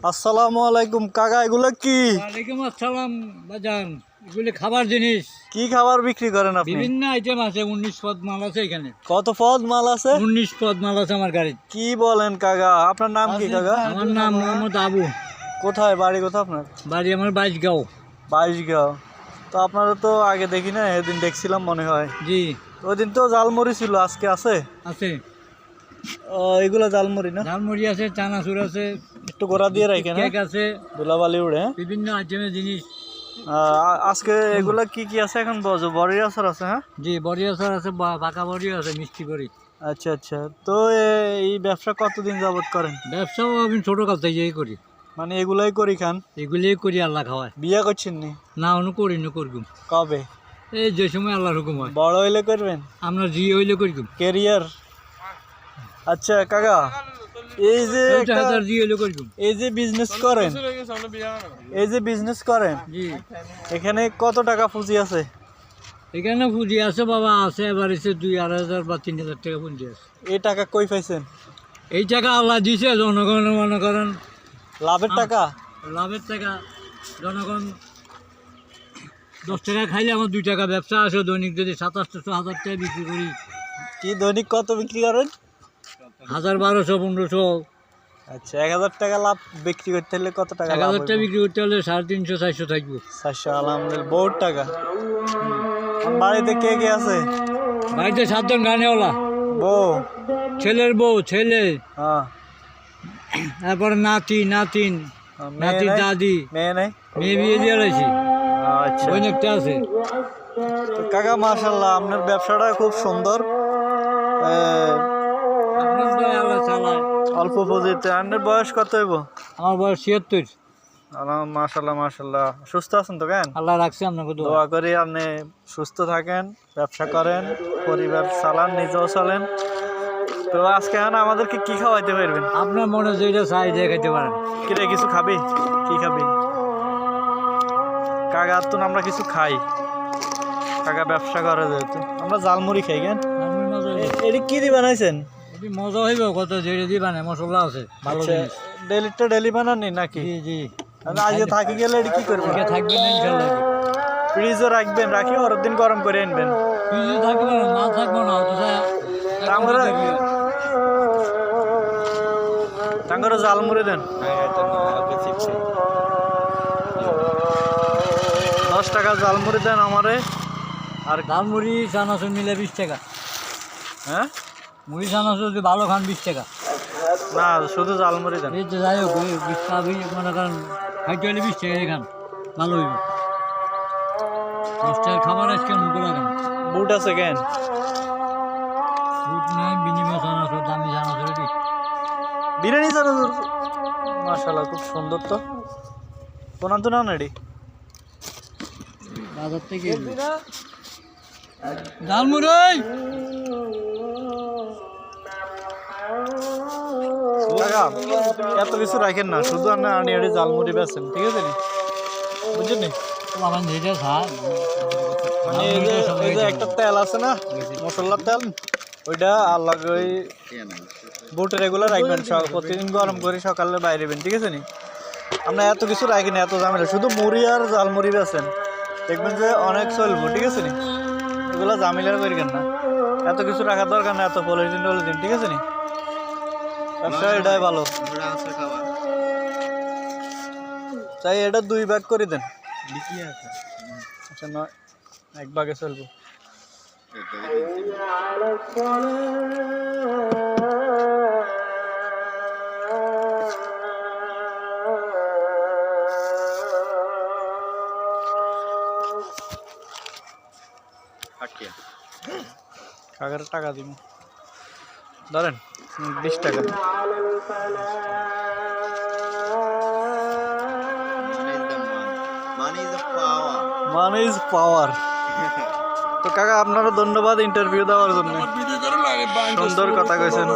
আসসালামু আলাইকুম কাকা, এগুলো কি? ওয়ালাইকুম আসসালাম বাজান। এগুলি খাবার জিনিস। কি খাবার বিক্রি করেন আপনি? বিভিন্ন আইটেম আছে, 19 পদ মাল আছে এখানে। কত পদ মাল আছে? 19 পদ মাল আছে আমার গাড়ি। কি বলেন কাকা? আপনার নাম কি কাকা? আমার নাম মোহাম্মদ আবু। কোথায় বাড়ি? কোথায় আপনার বাড়ি? আমার 22গাঁও। 22গাঁও। তো আপনারা তো আগে দেখি না, এদিন দেখছিলাম মনে হয়। জি, ওই দিন তো জালমুড়ি ছিল, আজকে আছে? আছে। এগুলো জালমুড়ি না? ঝালমুড়ি আছে, চানাচুর আছে, একটু গোড়া দিয়ে রাখেন, কেক আছে, ধুলাবালি উড়ে। বিভিন্ন আইটেমের জিনিস। আজকে এগুলা কি কি আছে এখন? বড়ির আচার আছে? হ্যাঁ জি, বড়ি আচার আছে, পাকা বড়ি আছে, মিষ্টি বড়ি। আচ্ছা আচ্ছা। তো এই ব্যবসা কতদিন যাবত করেন? ব্যবসাও আমি ছোট কাল থেকেই করি। মানে এগুলাই করি খান? এগুলিই করি, আল্লাহ খাওয়ায়। বিয়ে করছেন নি? না, অন্য করি না, করগুম। কবে? এই যে সময় আল্লাহর হুকুম হয়। বড় হইলে করবেন? আমরা জি হইলে করগুম। ক্যারিয়ার। আচ্ছা কাকা, এই যে জি হইলে করগুম। এই যে বিজনেস করেন, জি, এখানে কত টাকা পুঁজি আছে? এখানে পুঁজি আছে বাবা, আছে এবার এসে 2,000 বা 3,000 টাকা পুঁজি আছে। এই টাকা কই পাইছেন? এই টাকা আল্লাহ দিছে, জনগণ মনে করেন লাভের টাকা? লাভের টাকা। জনগণ 10 টাকা খাইলে আমার 2 টাকা ব্যবসা আছে। দৈনিক যদি 700-800 টাকা বিক্রি করি। কি দৈনিক কত বিক্রি করেন? 1000, 1200, 1500। আচ্ছা, 1000 টাকা লাভ বিক্রি করতে হলে কত টাকা লাভ? 1000 টাকা বিক্রি করতে হলে 350-400 থাকবো। 400? আলহামদুলিল্লাহ, বহুত টাকা। বাড়িতে কে কে আছে? বাড়িতে 7 জন গানেওয়ালা। বউ? ছেলের বউ, ছেলে, হ্যাঁ। তারপরে নাতিন, মেয়ে নাতির নাই? দাদি। মেয়ে নাই? মেয়ে বিয়ে দিয়ে রয়েছি, আচ্ছা। অনেকটা আছে। তো কাকা মাশাআল্লাহ, আপনার ব্যবসাটা খুব সুন্দর। আপনার দয়ায় আল্লাহ চালায়। অল্প পুঁজিতে। আপনার বয়স কত হইব? আমার বয়স 76। মাশাআল্লাহ মাশাআল্লাহ। সুস্থ আছেন তো? কেন? আল্লাহ রাখছে আপনাকে দোয়া। দোয়া করি আপনি সুস্থ থাকেন, ব্যবসা করেন, পরিবার চালান, নিজেও চলেন। তো আজকে আমাদেরকে কি খাওয়াইতে পারবেন? আপনার মনে যেটা চাই দিয়ে খাইতে পারেন। কিরে, কিছু খাবি? কি খাবি কাকা? তো আমরা কিছু খাই, কাকা ব্যবসা করে যেহেতু। আমরা জালমুড়ি খাই। কেন? আমি মজা এটি কি দিয়ে বানাইছেন? এটি মজা হইব, কত যেটা দিয়ে বানায়, মশলা আছে ভালো জিনিস। ডেলিটা ডেলি বানাননি নাকি? জি জি। আজকে থাকি গেলে এটি কি করবেন? এটা থাকবে না ইনশাল্লাহ। ফ্রিজে রাখবেন, রাখি পরের দিন গরম করে আনবেন। কিছু থাকবে না, না থাকবো না, অথচ টাঙ্গরে জালমুড়ি দেন। 10 টাকা জালমুড়ি দেন আমারে। আর ঝালমুড়ি চানাচুর মিলে 20 টাকা। হ্যাঁ, মুড়ি চানাচুর যদি ভালো খান 20 টাকা। না, শুধু জালমুড়ি দেন। এই যে যাই হোক, 20 টাকা মনে করেন খাইতে হলে 20 টাকা খান, ভালো হইব। 10 টাকার খাবার আজকে মুখ লাগান। বুট আছে? কেন? বুট নাই, বিনিময় চানাচুর, দামি চানাচুর। বিরিয়ানি চানাচুর? মাশাআল্লাহ, খুব সুন্দর তো। কোন তো না এটি বাজার থেকে ঝালমুড়ি। কাকা, এত কিছু রাখেন না, শুধু আনি এটি জালমুড়ি বেছেন, ঠিক আছে নি? বুঝছেন নি? আমার যেটা খায় মানে এই যে একটা তেল আছে না, মশলার তেল, ওইটা আল্লাহ ওই বুট রেগুলার রাখবেন, প্রতিদিন গরম করে সকালে বাইরেবেন, ঠিক আছে নি? আমরা এত কিছু রাখি না, এত ঝামেলা। শুধু মুড়ি আর জালমুড়ি বেছেন, দেখবেন যে অনেক চলবো, ঠিক আছে নি? এগুলো ঝামেলা করবেন না, এত কিছু রাখার দরকার না, এত পলিথিন, ঠিক আছে নি? ব্যবসা এটাই ভালো। চাই এটা 2 ভাগ করে দেন। আচ্ছা, না, 1 ভাগে চলবো। কাকার টাকা দিব, ধরেন 20 টাকা। Money is power. তো কাকা, আপনারা ধন্যবাদ ইন্টারভিউ দেওয়ার জন্য। সুন্দর কথা কইছেন।